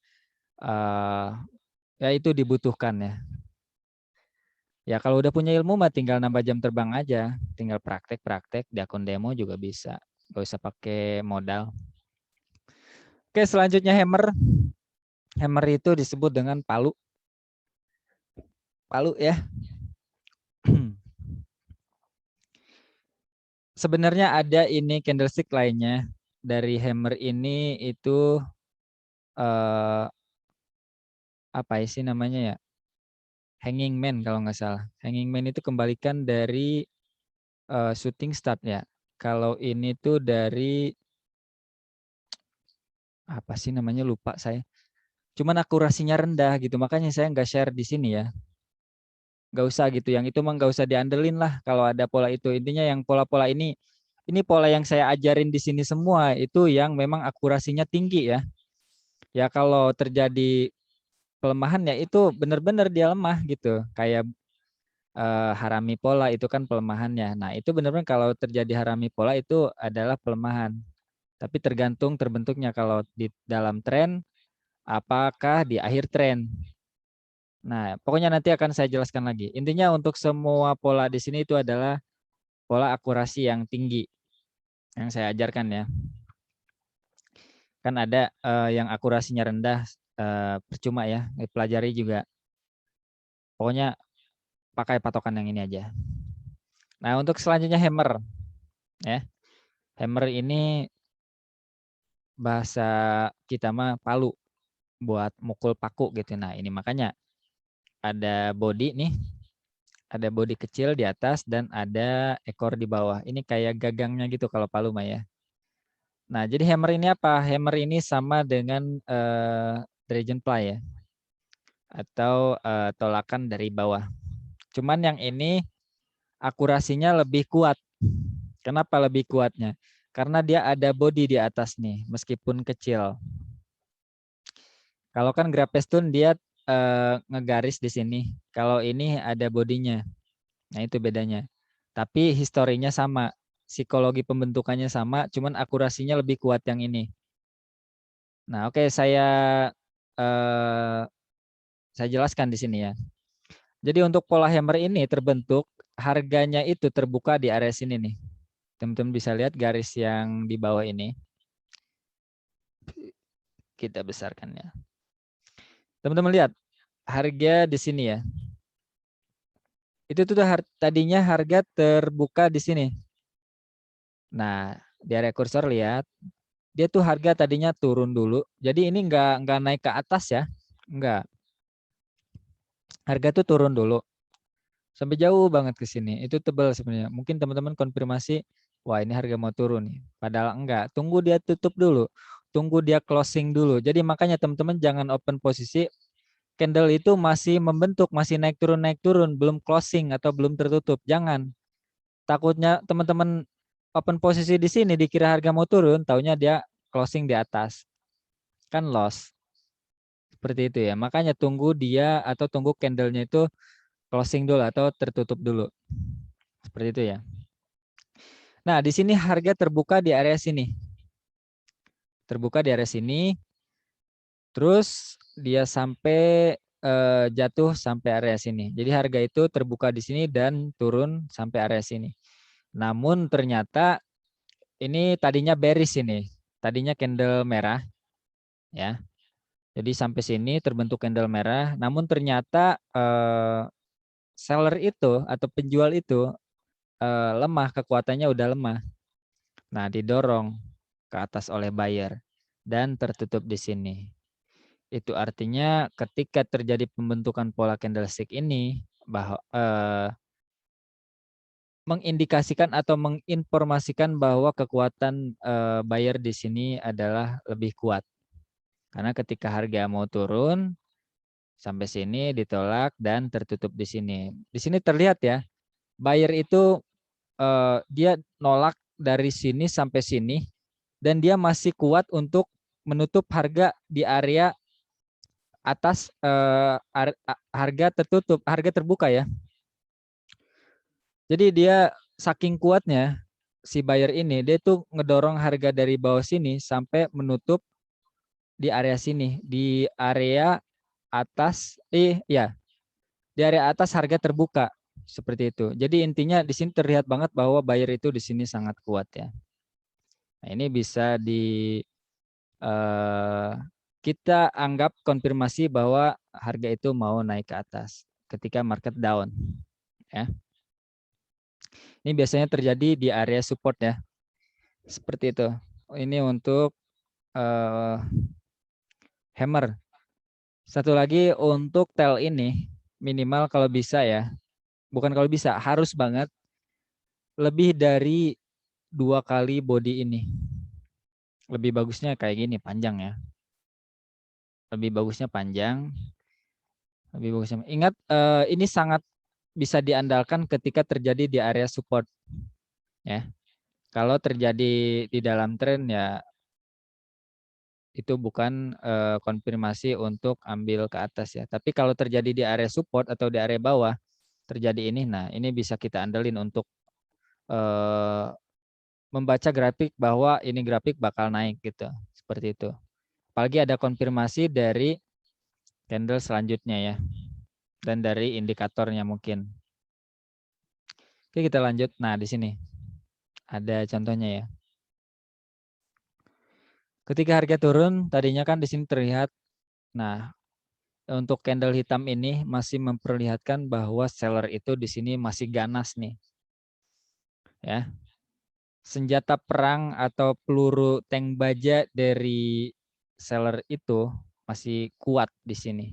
ya itu dibutuhkan ya. Ya kalau udah punya ilmu mah tinggal nambah jam terbang aja, tinggal praktek-praktek di akun demo juga bisa, gak usah pakai modal. Oke, selanjutnya hammer. Hammer itu disebut dengan palu. Palu ya. Sebenarnya ada ini candlestick lainnya dari hammer ini itu apa sih namanya ya? Hanging man kalau nggak salah. Hanging man itu kembalikan dari shooting star ya. Kalau ini tuh dari apa sih namanya, lupa saya. Cuman akurasinya rendah gitu, makanya saya nggak share di sini ya. Nggak usah gitu, yang itu mah nggak usah diandelin lah kalau ada pola itu. Intinya yang pola-pola ini pola yang saya ajarin di sini semua itu yang memang akurasinya tinggi ya. Ya kalau terjadi pelemahan ya itu benar-benar dia lemah gitu. Kayak harami pola itu kan pelemahannya. Nah itu benar-benar kalau terjadi harami pola itu adalah pelemahan. Tapi tergantung terbentuknya kalau di dalam tren, apakah di akhir tren. Nah, pokoknya nanti akan saya jelaskan lagi. Intinya untuk semua pola di sini itu adalah pola akurasi yang tinggi yang saya ajarkan ya. Kan ada yang akurasinya rendah, percuma ya, pelajari juga. Pokoknya pakai patokan yang ini aja. Nah, untuk selanjutnya hammer ya. Hammer ini bahasa kita mah palu buat mukul paku gitu. Nah, ini makanya ada body nih, ada body kecil di atas dan ada ekor di bawah. Ini kayak gagangnya gitu kalau palu mah ya. Nah, jadi hammer ini apa? Hammer ini sama dengan dragonfly ya, atau tolakan dari bawah. Cuman yang ini akurasinya lebih kuat. Kenapa lebih kuatnya? Karena dia ada body di atas nih, meskipun kecil. Kalau kan Grapestone dia ngegaris di sini. Kalau ini ada bodinya. Nah, itu bedanya. Tapi historinya sama, psikologi pembentukannya sama, cuman akurasinya lebih kuat yang ini. Nah, oke, eh, saya jelaskan di sini ya. Jadi untuk pola hammer ini terbentuk, harganya itu terbuka di area sini nih. Teman-teman bisa lihat garis yang di bawah ini. Kita besarkan ya. Teman-teman lihat harga di sini ya. Itu tuh tadinya harga terbuka di sini. Nah, di area kursor lihat, dia tuh harga tadinya turun dulu. Jadi ini nggak naik ke atas ya, nggak. Harga tuh turun dulu. sampai jauh banget ke sini. Itu tebal sebenarnya. Mungkin teman-teman konfirmasi, wah ini harga mau turun nih. Padahal enggak. Tunggu dia tutup dulu. Tunggu dia closing dulu. Jadi makanya teman-teman jangan open posisi candle itu masih membentuk, masih naik turun, belum closing atau belum tertutup. Jangan. Takutnya teman-teman open posisi di sini dikira harga mau turun, taunya dia closing di atas. Kan loss. Seperti itu ya. Makanya tunggu dia atau tunggu candlenya itu closing dulu atau tertutup dulu. Seperti itu ya. Nah, di sini harga terbuka di area sini. Terbuka di area sini. Terus dia sampai jatuh sampai area sini. Jadi harga itu terbuka di sini dan turun sampai area sini. Namun ternyata ini tadinya bearish ini. Tadinya candle merah ya. Jadi sampai sini terbentuk candle merah, namun ternyata seller itu atau penjual itu lemah, kekuatannya udah lemah. Nah, didorong ke atas oleh buyer dan tertutup di sini. Itu artinya ketika terjadi pembentukan pola candlestick ini bahwa mengindikasikan atau menginformasikan bahwa kekuatan buyer di sini adalah lebih kuat. Karena ketika harga mau turun sampai sini ditolak dan tertutup di sini. Di sini terlihat ya, buyer itu dia nolak dari sini sampai sini dan dia masih kuat untuk menutup harga di area atas harga tertutup, harga terbuka ya. Jadi dia saking kuatnya si buyer ini, dia tuh ngedorong harga dari bawah sini sampai menutup di area sini, di area atas ya, di area atas harga terbuka seperti itu. Jadi intinya di sini terlihat banget bahwa buyer itu di sini sangat kuat ya. Nah, ini bisa eh, kita anggap konfirmasi bahwa harga itu mau naik ke atas ketika market down ya. Ini biasanya terjadi di area support ya. Seperti itu. Ini untuk hammer. Satu lagi untuk tail ini minimal kalau bisa ya. Bukan kalau bisa, harus banget lebih dari 2 kali body ini. Lebih bagusnya kayak gini panjang ya. Lebih bagusnya panjang. Lebih bagusnya. Ingat ini sangat bisa diandalkan ketika terjadi di area support ya. Kalau terjadi di dalam tren ya itu bukan konfirmasi untuk ambil ke atas ya. Tapi kalau terjadi di area support atau di area bawah terjadi ini, nah ini bisa kita andelin untuk membaca grafik bahwa ini grafik bakal naik gitu. Seperti itu. Apalagi ada konfirmasi dari candle selanjutnya ya. Dan dari indikatornya mungkin. Oke, kita lanjut. Nah, di sini ada contohnya ya. Ketika harga turun, tadinya kan di sini terlihat. Nah, untuk candle hitam ini masih memperlihatkan bahwa seller itu di sini masih ganas nih. Ya. Senjata perang atau peluru tank baja dari seller itu masih kuat di sini.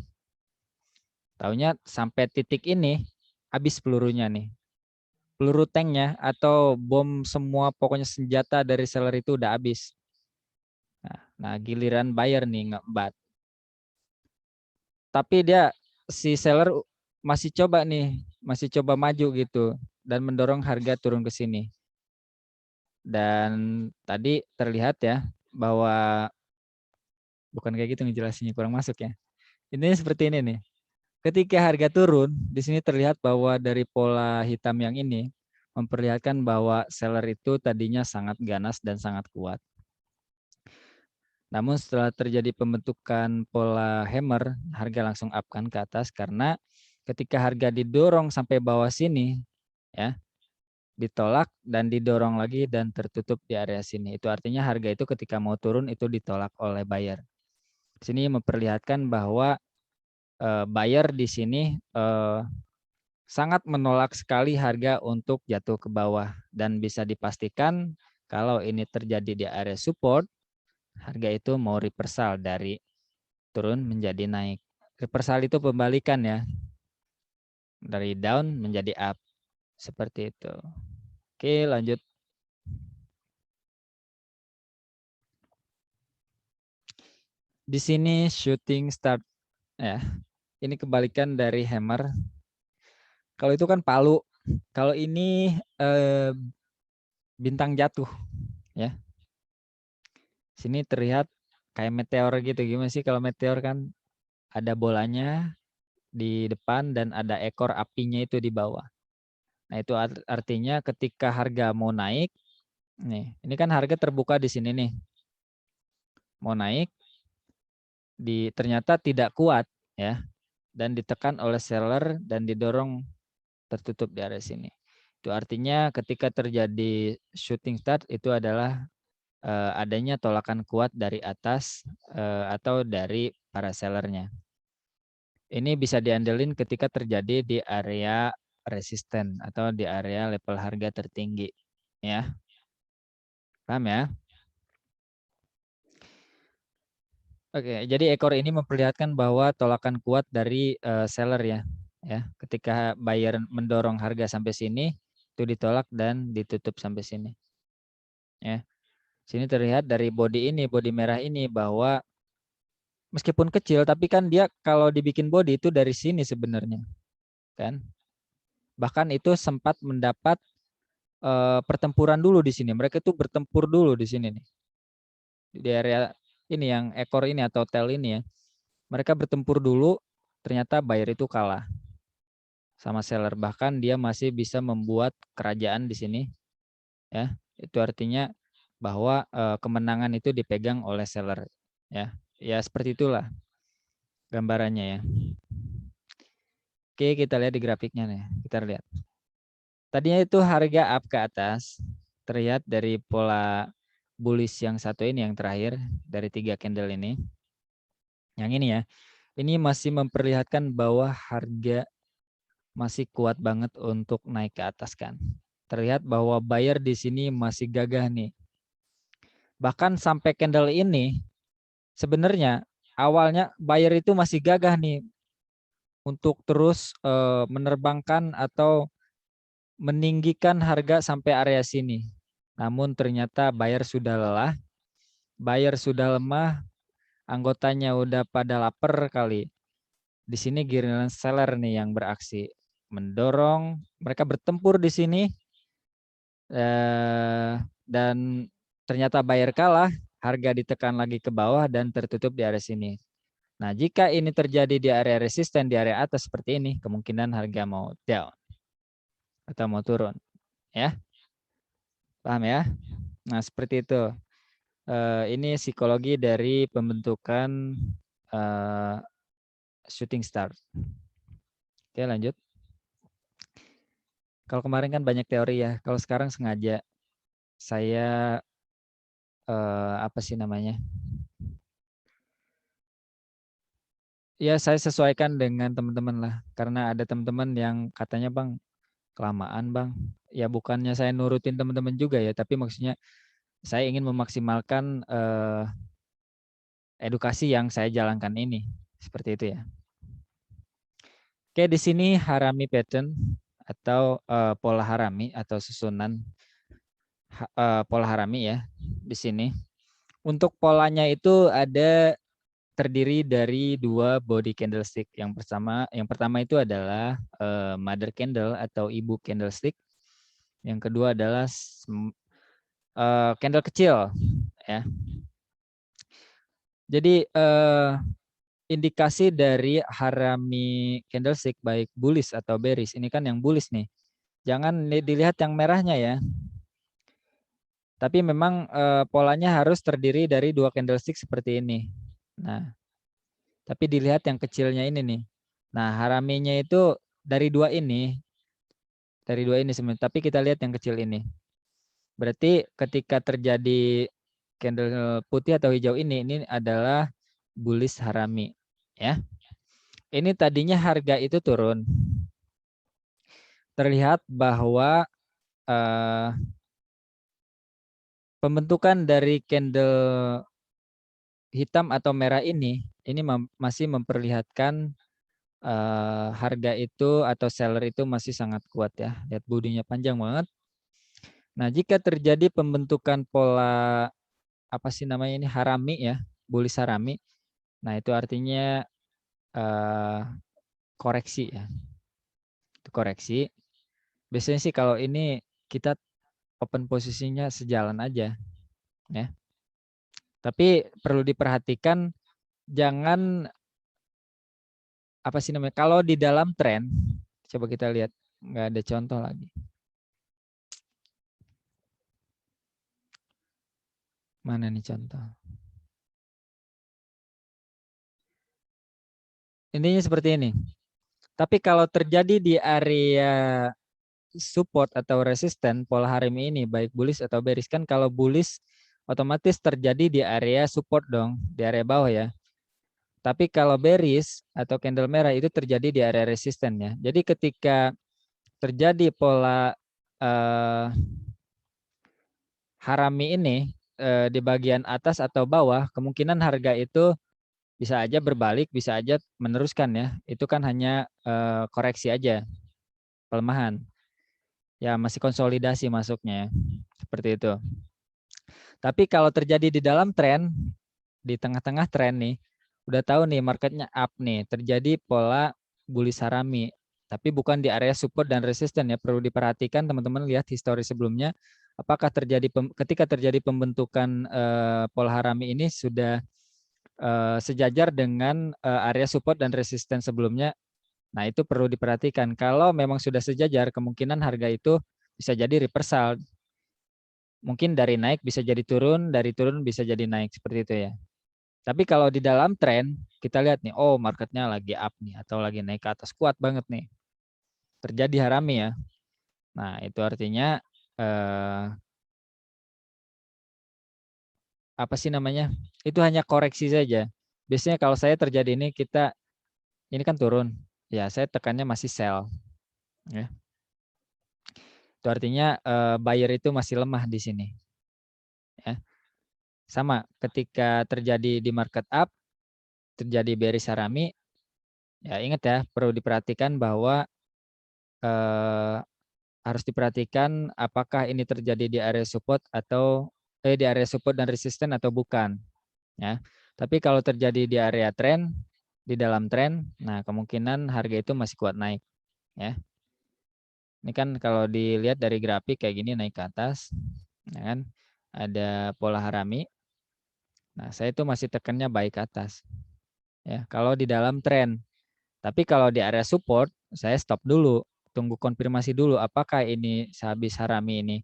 Taunya sampai titik ini habis pelurunya nih. Peluru tanknya atau bom semua pokoknya senjata dari seller itu udah habis. Nah, giliran buyer nih ngebat. Tapi dia si seller masih coba nih, masih coba maju gitu dan mendorong harga turun ke sini. Dan tadi terlihat ya bahwa bukan kayak gitu ngejelasinnya, kurang masuk ya. Ini seperti ini nih. Ketika harga turun, di sini terlihat bahwa dari pola hitam yang ini memperlihatkan bahwa seller itu tadinya sangat ganas dan sangat kuat. Namun setelah terjadi pembentukan pola hammer, harga langsung up kan ke atas karena ketika harga didorong sampai bawah sini ya, ditolak dan didorong lagi dan tertutup di area sini. Itu artinya harga itu ketika mau turun itu ditolak oleh buyer. Di sini memperlihatkan bahwa buyer di sini sangat menolak sekali harga untuk jatuh ke bawah dan bisa dipastikan kalau ini terjadi di area support, harga itu mau reversal dari turun menjadi naik. Reversal itu pembalikan ya. Dari down menjadi up. Seperti itu. Oke, lanjut. Di sini shooting start ya. Ini kebalikan dari hammer. Kalau itu kan palu. Kalau ini bintang jatuh ya. Sini terlihat kayak meteor gitu. Gimana sih kalau meteor kan ada bolanya di depan dan ada ekor apinya itu di bawah. Nah, itu artinya ketika harga mau naik, nih, ini kan harga terbuka di sini nih. Mau naik ternyata tidak kuat ya dan ditekan oleh seller dan didorong tertutup di area sini. Itu artinya ketika terjadi shooting start itu adalah adanya tolakan kuat dari atas atau dari para sellernya. Ini bisa diandelin ketika terjadi di area resisten atau di area level harga tertinggi ya. Paham ya? Oke, jadi ekor ini memperlihatkan bahwa tolakan kuat dari seller ya. Ya, ketika buyer mendorong harga sampai sini, itu ditolak dan ditutup sampai sini. Ya. Sini terlihat dari body merah ini bahwa meskipun kecil tapi kan dia kalau dibikin body itu dari sini sebenarnya, kan? Bahkan itu sempat mendapat pertempuran dulu di sini. Mereka itu bertempur dulu di sini nih. Di area ini yang ekor ini atau tail ini ya. Mereka bertempur dulu, ternyata buyer itu kalah sama seller. Bahkan dia masih bisa membuat kerajaan di sini ya. Itu artinya bahwa kemenangan itu dipegang oleh seller ya. Ya seperti itulah gambarannya ya. Oke, kita lihat di grafiknya nih. Kita lihat. Tadinya itu harga up ke atas. Terlihat dari pola bullish yang satu ini yang terakhir dari 3 candle ini. Yang ini ya. Ini masih memperlihatkan bahwa harga masih kuat banget untuk naik ke atas kan. Terlihat bahwa buyer di sini masih gagah nih. Bahkan sampai candle ini sebenarnya awalnya buyer itu masih gagah nih untuk terus menerbangkan atau meninggikan harga sampai area sini. Namun ternyata buyer sudah lelah, buyer sudah lemah, anggotanya udah pada lapar kali. Di sini giliran seller nih yang beraksi, mendorong, mereka bertempur di sini dan ternyata buyer kalah, harga ditekan lagi ke bawah dan tertutup di area sini. Nah, jika ini terjadi di area resisten di area atas seperti ini, kemungkinan harga mau down atau mau turun, ya. Paham ya? Nah, seperti itu. Ini psikologi dari pembentukan shooting star. Oke, lanjut. Kalau kemarin kan banyak teori ya. Kalau sekarang sengaja saya apa sih namanya? Ya, saya sesuaikan dengan teman-teman lah. Karena ada teman-teman yang katanya Bang, kelamaan Bang. Ya bukannya saya nurutin teman-teman juga ya, tapi maksudnya saya ingin memaksimalkan edukasi yang saya jalankan ini. Seperti itu ya. Oke, di sini harami pattern atau pola harami atau susunan pola harami ya di sini. Untuk polanya itu ada terdiri dari 2 body candlestick. Yang pertama itu adalah mother candle atau ibu candlestick. Yang kedua adalah candle kecil ya. Jadi indikasi dari harami candlestick baik bullish atau bearish. Ini kan yang bullish nih. Jangan dilihat yang merahnya ya. Tapi memang polanya harus terdiri dari 2 candlestick seperti ini. Nah, tapi dilihat yang kecilnya ini nih. Nah, haraminya itu dari dua ini sebenarnya. Tapi kita lihat yang kecil ini. Berarti ketika terjadi candle putih atau hijau ini adalah bullish harami, ya. Ini tadinya harga itu turun. Terlihat bahwa pembentukan dari candle hitam atau merah ini masih memperlihatkan harga itu atau seller itu masih sangat kuat ya. Lihat bodinya panjang banget. Nah, jika terjadi pembentukan pola apa sih namanya ini harami ya, bullish harami. Nah, itu artinya koreksi ya. Itu koreksi. Biasanya sih kalau ini kita open posisinya sejalan aja ya. Tapi perlu diperhatikan jangan apa sih namanya? Kalau di dalam tren, coba kita lihat, nggak ada contoh lagi. Mana nih contoh? Intinya seperti ini. Tapi kalau terjadi di area support atau resisten pola harami ini baik bullish atau bearish, kan kalau bullish otomatis terjadi di area support dong, di area bawah ya. Tapi kalau bearish atau candle merah itu terjadi di area resisten ya. Jadi ketika terjadi pola harami ini di bagian atas atau bawah, kemungkinan harga itu bisa aja berbalik, bisa aja meneruskan ya. Itu kan hanya koreksi aja, pelemahan. Ya masih konsolidasi masuknya ya. Seperti itu. Tapi kalau terjadi di dalam tren, di tengah-tengah tren nih, udah tahu nih marketnya up nih, terjadi pola bullish harami. Tapi bukan di area support dan resisten ya, perlu diperhatikan teman-teman, lihat histori sebelumnya. Apakah terjadi ketika terjadi pembentukan pola harami ini sudah sejajar dengan area support dan resisten sebelumnya. Nah, itu perlu diperhatikan. Kalau memang sudah sejajar, kemungkinan harga itu bisa jadi reversal. Mungkin dari naik bisa jadi turun, dari turun bisa jadi naik, seperti itu ya. Tapi kalau di dalam tren, kita lihat nih, oh marketnya lagi up nih, atau lagi naik ke atas, kuat banget nih. Terjadi harami ya. Nah, itu artinya, apa sih namanya, itu hanya koreksi saja. Biasanya kalau saya terjadi ini kan turun, ya saya tekannya masih sell. Ya. Itu artinya buyer itu masih lemah di sini. Ya. Sama, ketika terjadi di market up, terjadi bearish harami, ya ingat ya, perlu diperhatikan bahwa harus diperhatikan apakah ini terjadi di area support atau di area support dan resisten atau bukan. Ya. Tapi kalau terjadi di area tren, di dalam tren, nah kemungkinan harga itu masih kuat naik. Ya. Ini kan kalau dilihat dari grafik kayak gini naik ke atas, ya kan? Ada pola harami. Nah, saya itu masih tekannya baik ke atas. Ya, kalau di dalam tren. Tapi kalau di area support, saya stop dulu, tunggu konfirmasi dulu apakah ini sehabis harami ini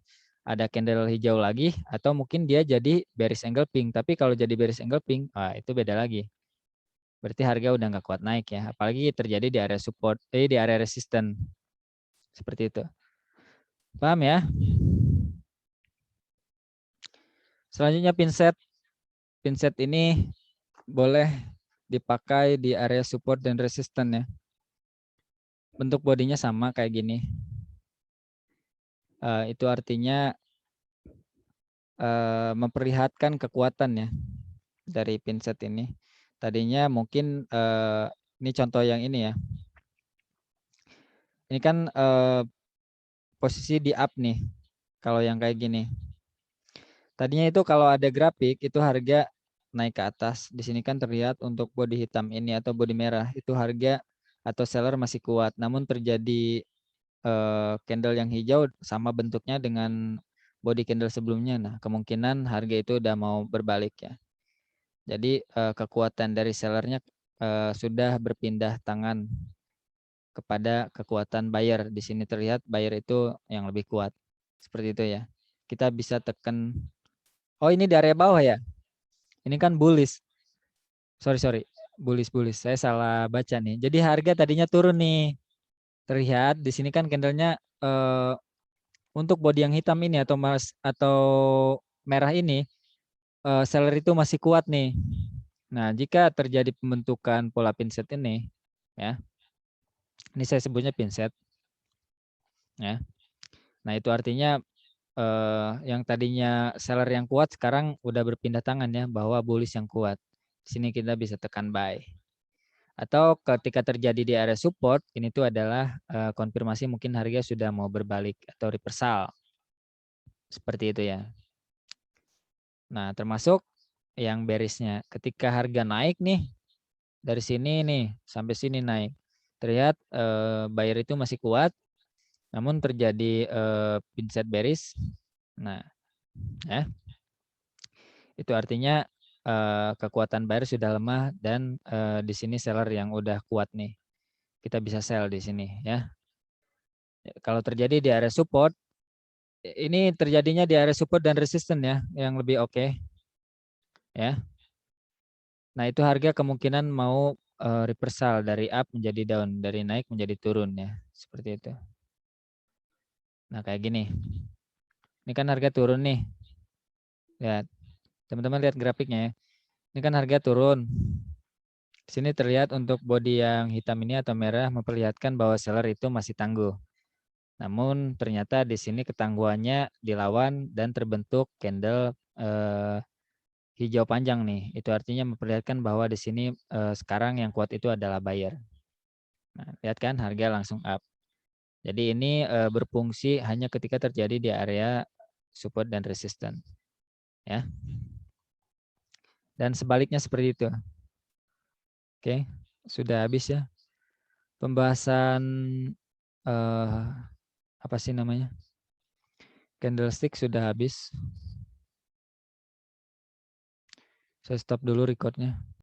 ada candle hijau lagi atau mungkin dia jadi bearish angle pink. Tapi kalau jadi bearish angle pink, itu beda lagi. Berarti harga udah nggak kuat naik ya, apalagi terjadi di area support, di area resisten. Seperti itu. Paham ya? Selanjutnya pinset. Pinset ini boleh dipakai di area support dan resisten ya. Bentuk bodinya sama kayak gini. Itu artinya memperlihatkan kekuatan ya dari pinset ini. Tadinya mungkin ini contoh yang ini ya. Ini kan posisi di up nih. Kalau yang kayak gini. Tadinya itu kalau ada grafik itu harga naik ke atas. Di sini kan terlihat untuk bodi hitam ini atau bodi merah itu harga atau seller masih kuat. Namun terjadi candle yang hijau sama bentuknya dengan body candle sebelumnya. Nah, kemungkinan harga itu udah mau berbalik ya. Jadi kekuatan dari sellernya sudah berpindah tangan kepada kekuatan buyer. Di sini terlihat buyer itu yang lebih kuat. Seperti itu ya. Kita bisa tekan. Oh, ini di area bawah ya. Ini kan bullish. Sorry. Bullish. Saya salah baca nih. Jadi harga tadinya turun nih. Terlihat di sini kan candlenya untuk body yang hitam ini atau merah ini seller itu masih kuat nih. Nah, jika terjadi pembentukan pola pinset ini ya. Ini saya sebutnya pinset ya. Nah, itu artinya yang tadinya seller yang kuat sekarang udah berpindah tangan ya, bahwa bullish yang kuat. Di sini kita bisa tekan buy. Atau ketika terjadi di area support, ini tuh adalah konfirmasi mungkin harga sudah mau berbalik atau reversal. Seperti itu ya. Nah, termasuk yang bearish-nya. Ketika harga naik nih, dari sini nih sampai sini naik. Terlihat buyer itu masih kuat, namun terjadi pinset bearish. Nah, ya. Itu artinya kekuatan buyer sudah lemah dan di sini seller yang udah kuat nih. Kita bisa sell di sini ya. Kalau terjadi di area support, ini terjadinya di area support dan resistance ya, yang lebih oke. Ya. Nah, itu harga kemungkinan mau reversal dari up menjadi down, dari naik menjadi turun ya, seperti itu. Nah, kayak gini. Ini kan harga turun nih. Lihat. Teman-teman lihat grafiknya ya. Ini kan harga turun. Di sini terlihat untuk body yang hitam ini atau merah memperlihatkan bahwa seller itu masih tangguh. Namun ternyata di sini ketangguhannya dilawan dan terbentuk candle hijau panjang nih. Itu artinya memperlihatkan bahwa di sini sekarang yang kuat itu adalah buyer. Nah, lihat kan harga langsung up. Jadi ini berfungsi hanya ketika terjadi di area support dan resistance. Ya. Dan sebaliknya seperti itu. Oke, sudah habis ya. Pembahasan apa sih namanya? Candlestick sudah habis. Saya stop dulu recordnya.